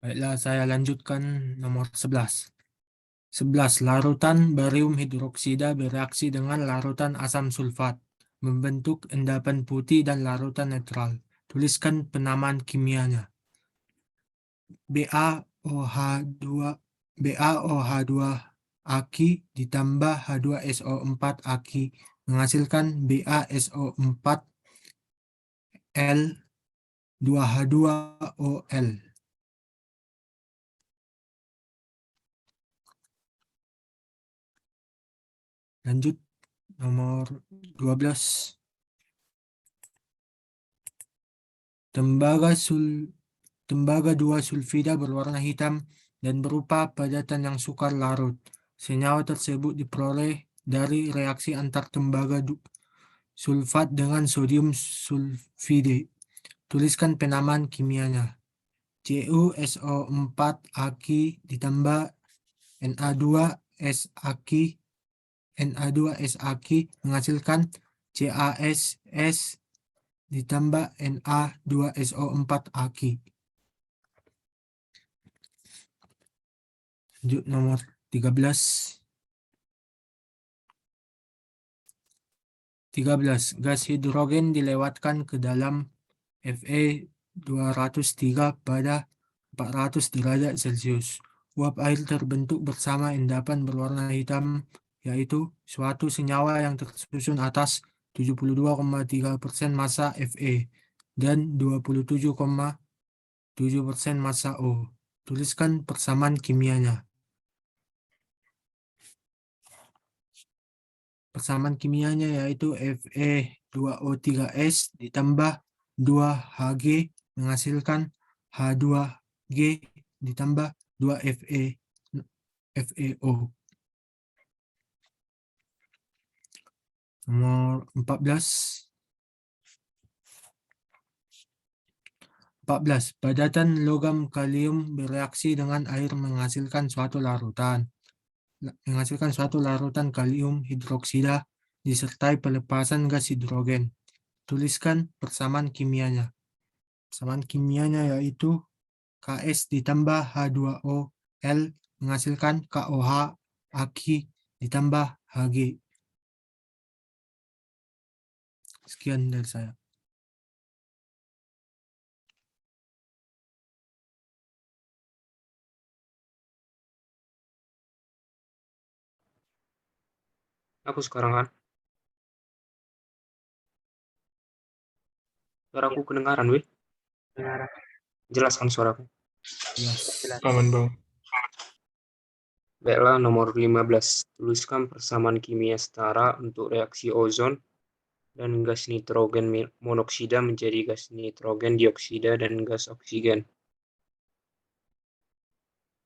Baiklah, saya lanjutkan nomor 11. 11. Larutan barium hidroksida bereaksi dengan larutan asam sulfat, membentuk endapan putih dan larutan netral. Tuliskan penamaan kimianya. BaOH2 BaOH2 Aki ditambah H2SO4 Aki menghasilkan BaSO4 L 2H2OL. Lanjut nomor 12. Tembaga 2 sulfida berwarna hitam dan berupa padatan yang sukar larut. Senyawa tersebut diperoleh dari reaksi antar tembaga sulfat dengan sodium sulfide. Tuliskan penamaan kimianya. CuSO4 Aki ditambah Na2S Aki Na2S Aki menghasilkan CaSS ditambah Na2SO4 Aki. Lanjut nomor 13. 13. Gas hidrogen dilewatkan ke dalam Fe 203 pada 400 derajat Celcius. Uap air terbentuk bersama endapan berwarna hitam, yaitu suatu senyawa yang tersusun atas 72,3% massa Fe dan 27,7% massa O. Tuliskan persamaan kimianya. Persamaan kimianya yaitu Fe2O3S ditambah 2Hg menghasilkan H2G ditambah 2FeO. Nomor 14. 14. Padatan logam kalium bereaksi dengan air menghasilkan suatu larutan kalium hidroksida disertai pelepasan gas hidrogen. Tuliskan persamaan kimianya. Persamaan kimianya yaitu Ks ditambah H2O L menghasilkan KOH Aki ditambah Hg. Sekian dari saya. Aku sekarang kan. Suaraku kedengaran, weh. Jelaskan suaraku. Jelas. Aman, Bang. Baiklah, nomor 15. Tuliskan persamaan kimia setara untuk reaksi ozon dan gas nitrogen monoksida menjadi gas nitrogen dioksida dan gas oksigen.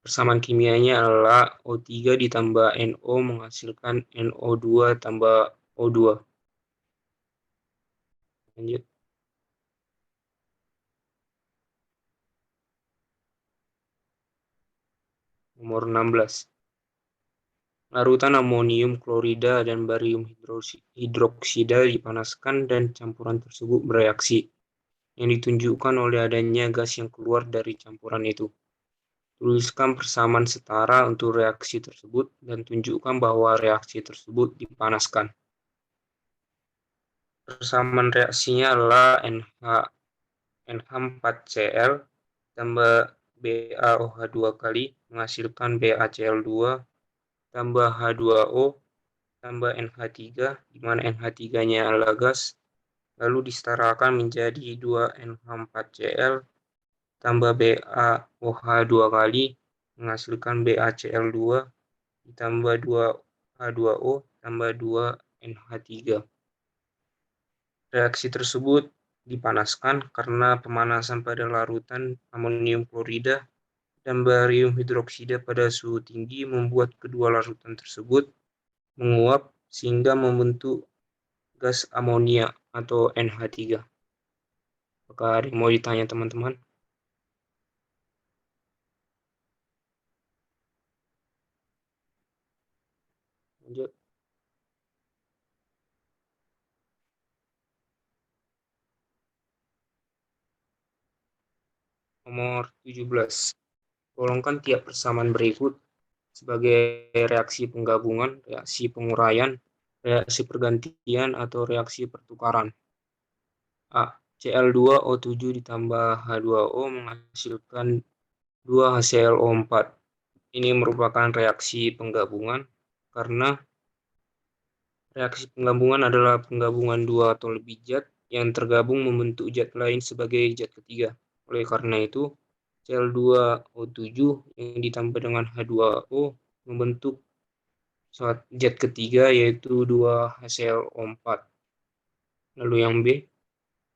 Persamaan kimianya adalah O3 ditambah NO menghasilkan NO2 tambah O2. Lanjut. Nomor 16. Larutan amonium klorida dan barium hidroksida dipanaskan dan campuran tersebut bereaksi, yang ditunjukkan oleh adanya gas yang keluar dari campuran itu. Tuliskan persamaan setara untuk reaksi tersebut dan tunjukkan bahwa reaksi tersebut dipanaskan. Persamaan reaksinya adalah NH4Cl tambah BaOH2 kali menghasilkan BaCl2 tambah H2O tambah NH3, di mana NH3-nya adalah gas, lalu disetarakan menjadi 2NH4Cl tambah BaOH2 kali menghasilkan BaCl2 ditambah 2H2O tambah 2NH3. Reaksi tersebut dipanaskan karena pemanasan pada larutan amonium klorida dan barium hidroksida pada suhu tinggi membuat kedua larutan tersebut menguap sehingga membentuk gas amonia atau NH3. Apakah ada yang mau ditanya teman-teman? Lanjut. Nomor 17. Golongkan tiap persamaan berikut sebagai reaksi penggabungan, reaksi penguraian, reaksi pergantian, atau reaksi pertukaran. A. Cl2O7 ditambah H2O menghasilkan 2 HClO4. Ini merupakan reaksi penggabungan karena reaksi penggabungan adalah penggabungan dua atau lebih zat yang tergabung membentuk zat lain sebagai zat ketiga. Oleh karena itu, Cl2O7 yang ditambah dengan H2O membentuk zat ketiga yaitu 2 HClO4. Lalu yang B,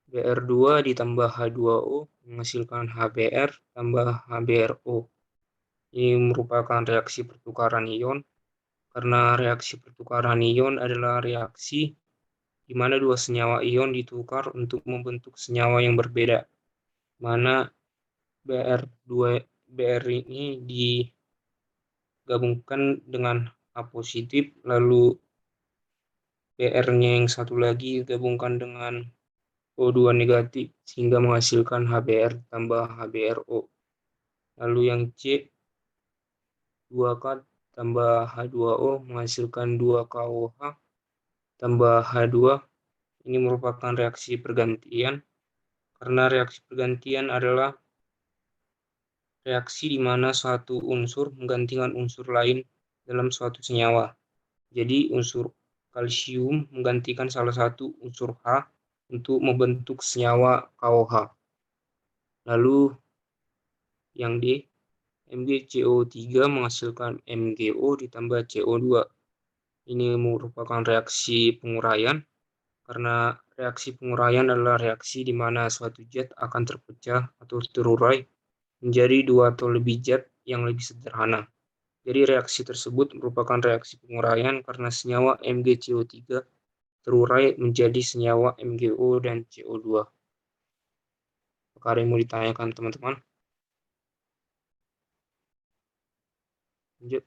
Br2 ditambah H2O menghasilkan HBr tambah HBrO. Ini merupakan reaksi pertukaran ion karena reaksi pertukaran ion adalah reaksi di mana dua senyawa ion ditukar untuk membentuk senyawa yang berbeda, mana Br ini digabungkan dengan A positif, lalu Br-nya yang satu lagi digabungkan dengan O2 negatif, sehingga menghasilkan HBr tambah HBrO. Lalu yang C, 2K tambah H2O menghasilkan 2KOH tambah H2. Ini merupakan reaksi pergantian, karena reaksi pergantian adalah reaksi di mana suatu unsur menggantikan unsur lain dalam suatu senyawa. Jadi unsur kalsium menggantikan salah satu unsur H untuk membentuk senyawa KOH. Lalu yang D, MgCO3 menghasilkan MgO ditambah CO2. Ini merupakan reaksi penguraian, karena reaksi penguraian adalah reaksi di mana suatu zat akan terpecah atau terurai menjadi dua atau lebih zat yang lebih sederhana. Jadi reaksi tersebut merupakan reaksi penguraian karena senyawa MgCO3 terurai menjadi senyawa MgO dan CO2. Apakah ada yang mau ditanyakan teman-teman? Lanjut.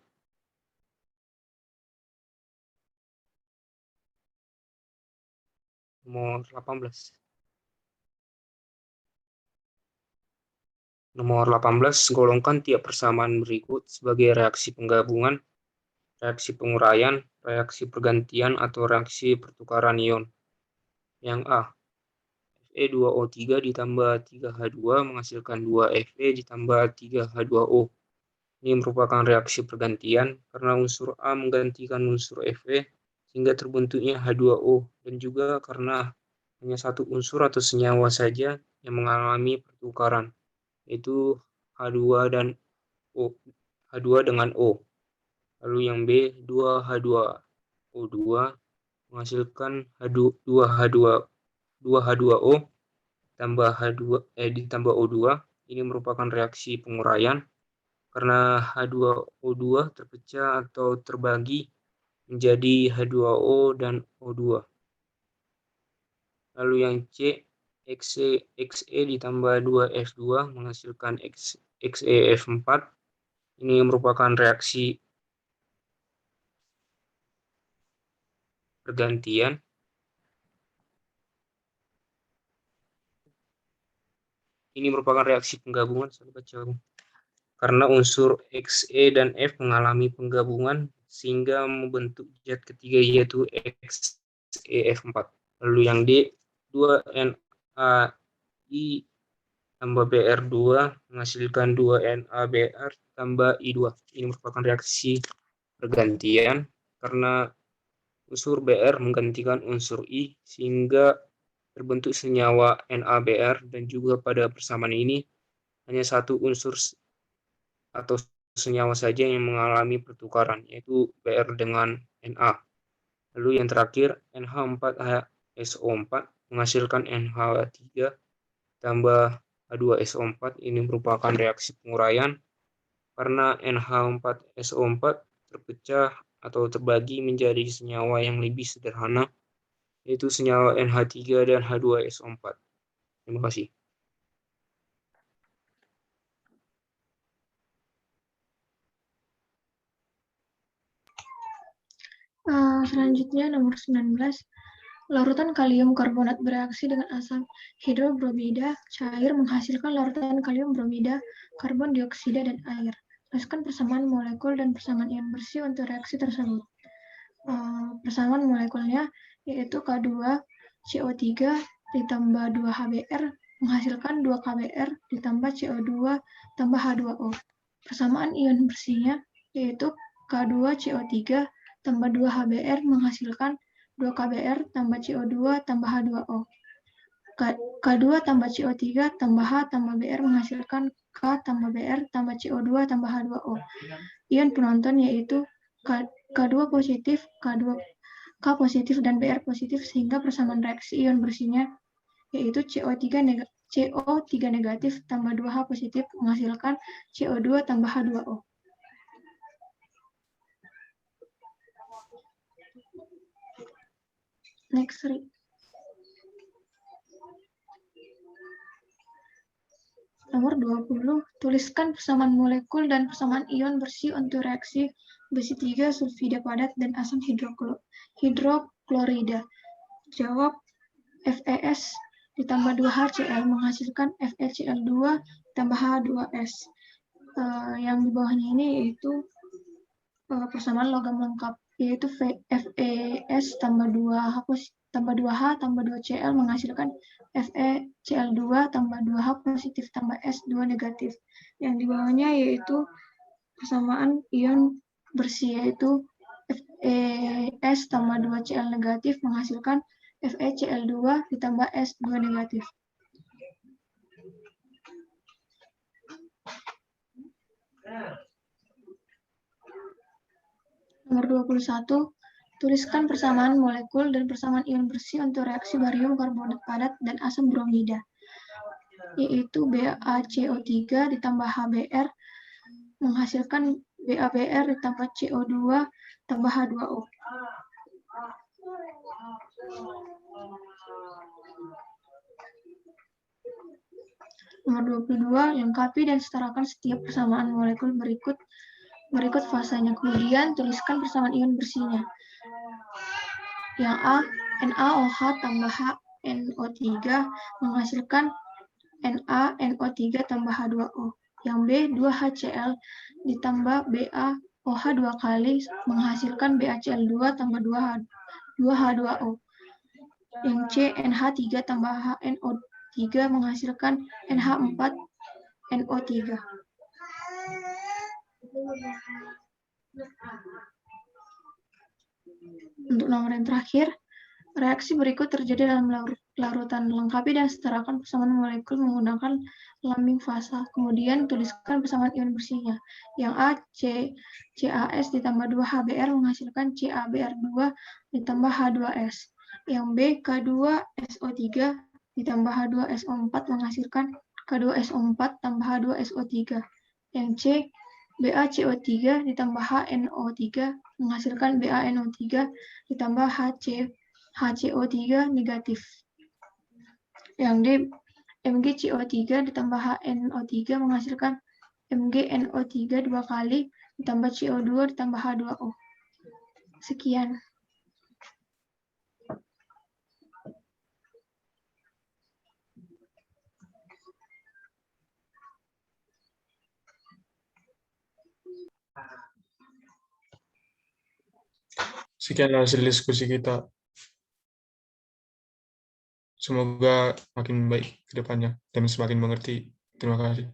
Nomor 18. Nomor 18, golongkan tiap persamaan berikut sebagai reaksi penggabungan, reaksi penguraian, reaksi pergantian, atau reaksi pertukaran ion. Yang A, Fe2O3 ditambah 3H2 menghasilkan 2Fe ditambah 3H2O. Ini merupakan reaksi pergantian karena unsur A menggantikan unsur Fe sehingga terbentuknya H2O, dan juga karena hanya satu unsur atau senyawa saja yang mengalami pertukaran, yaitu H2 dan O, H2 dengan O. Lalu yang B, 2H2O2 menghasilkan 2H2O ditambah O2. Ini merupakan reaksi penguraian karena H2O2 terpecah atau terbagi menjadi H2O dan O2. Lalu yang C, Xe ditambah 2F2 menghasilkan XeF4. Ini merupakan reaksi pergantian. Ini merupakan reaksi penggabungan, karena unsur Xe dan F mengalami penggabungan sehingga membentuk zat ketiga yaitu XeF4. Lalu yang D, 2NaI tambah Br2 menghasilkan 2NaBr tambah I2. Ini merupakan reaksi pergantian karena unsur Br menggantikan unsur I sehingga terbentuk senyawa NaBr, dan juga pada persamaan ini hanya satu unsur atau senyawa saja yang mengalami pertukaran, yaitu Br dengan Na. Lalu yang terakhir, NH4SO4 menghasilkan NH3 tambah H2SO4. Ini merupakan reaksi penguraian karena NH4SO4 terpecah atau terbagi menjadi senyawa yang lebih sederhana, yaitu senyawa NH3 dan H2SO4. Terima kasih. Selanjutnya nomor 19, Larutan kalium karbonat bereaksi dengan asam hidrobromida cair menghasilkan larutan kalium bromida, karbon dioksida, dan air. Tuliskan persamaan molekul dan persamaan ion bersih untuk reaksi tersebut. Persamaan molekulnya yaitu K2CO3 ditambah 2 HBr menghasilkan 2 KBr ditambah CO2 tambah H2O. Persamaan ion bersihnya yaitu K2CO3 tambah 2 HBr menghasilkan 2 KBr tambah CO2 tambah H2O. K2 tambah CO3 tambah H tambah Br menghasilkan K tambah Br tambah CO2 tambah H2O. Ion penonton yaitu K2 positif, K positif, dan Br positif sehingga persamaan reaksi ion bersihnya yaitu CO3 negatif tambah 2H positif menghasilkan CO2 tambah H2O. Next, Ri. Nomor 20, tuliskan persamaan molekul dan persamaan ion bersih untuk reaksi besi 3 sulfida padat dan asam hidroklorida. Jawab, FeS ditambah 2HCl menghasilkan FeCl2 tambah H2S. Yang di bawahnya ini yaitu persamaan logam lengkap, yaitu FeS tambah 2H tambah 2Cl menghasilkan FeCl2 tambah 2H positif tambah S2 negatif. Yang di bawahnya yaitu persamaan ion bersih, yaitu FeS tambah 2Cl negatif menghasilkan FeCl2 ditambah S2 negatif. Nomor 21, tuliskan persamaan molekul dan persamaan ion bersih untuk reaksi barium karbonat padat dan asam bromida, yaitu BaCO3 ditambah HBr menghasilkan BaBr ditambah CO2 tambah H2O. Nomor 22, lengkapi dan setarakan setiap persamaan molekul berikut fasenya. Kemudian tuliskan persamaan ion bersihnya. Yang A, NaOH tambah HNO3 menghasilkan NaNO3 tambah H2O. Yang B, 2HCl ditambah BaOH 2 kali menghasilkan BaCl2 tambah 2H2O. Yang C, NH3 tambah HNO3 menghasilkan NH4NO3. Untuk nomor yang terakhir, reaksi berikut terjadi dalam larutan. Lengkapi dan setarakan persamaan molekul menggunakan lambing fasa. Kemudian tuliskan persamaan ion bersihnya. Yang A, CAS ditambah 2 HBr menghasilkan CaBr2 ditambah H2S. Yang B, K2SO3 ditambah H2SO4 menghasilkan K2SO4 tambah H2SO3. Yang C, BaCO3 ditambah HNO3 menghasilkan BaNO3 ditambah HCO3 negatif. Yang D, MgCO3 ditambah HNO3 menghasilkan MgNO3 2 kali ditambah CO2 ditambah H2O. Sekian. Sekian hasil diskusi kita. Semoga makin baik ke depannya dan semakin mengerti. Terima kasih.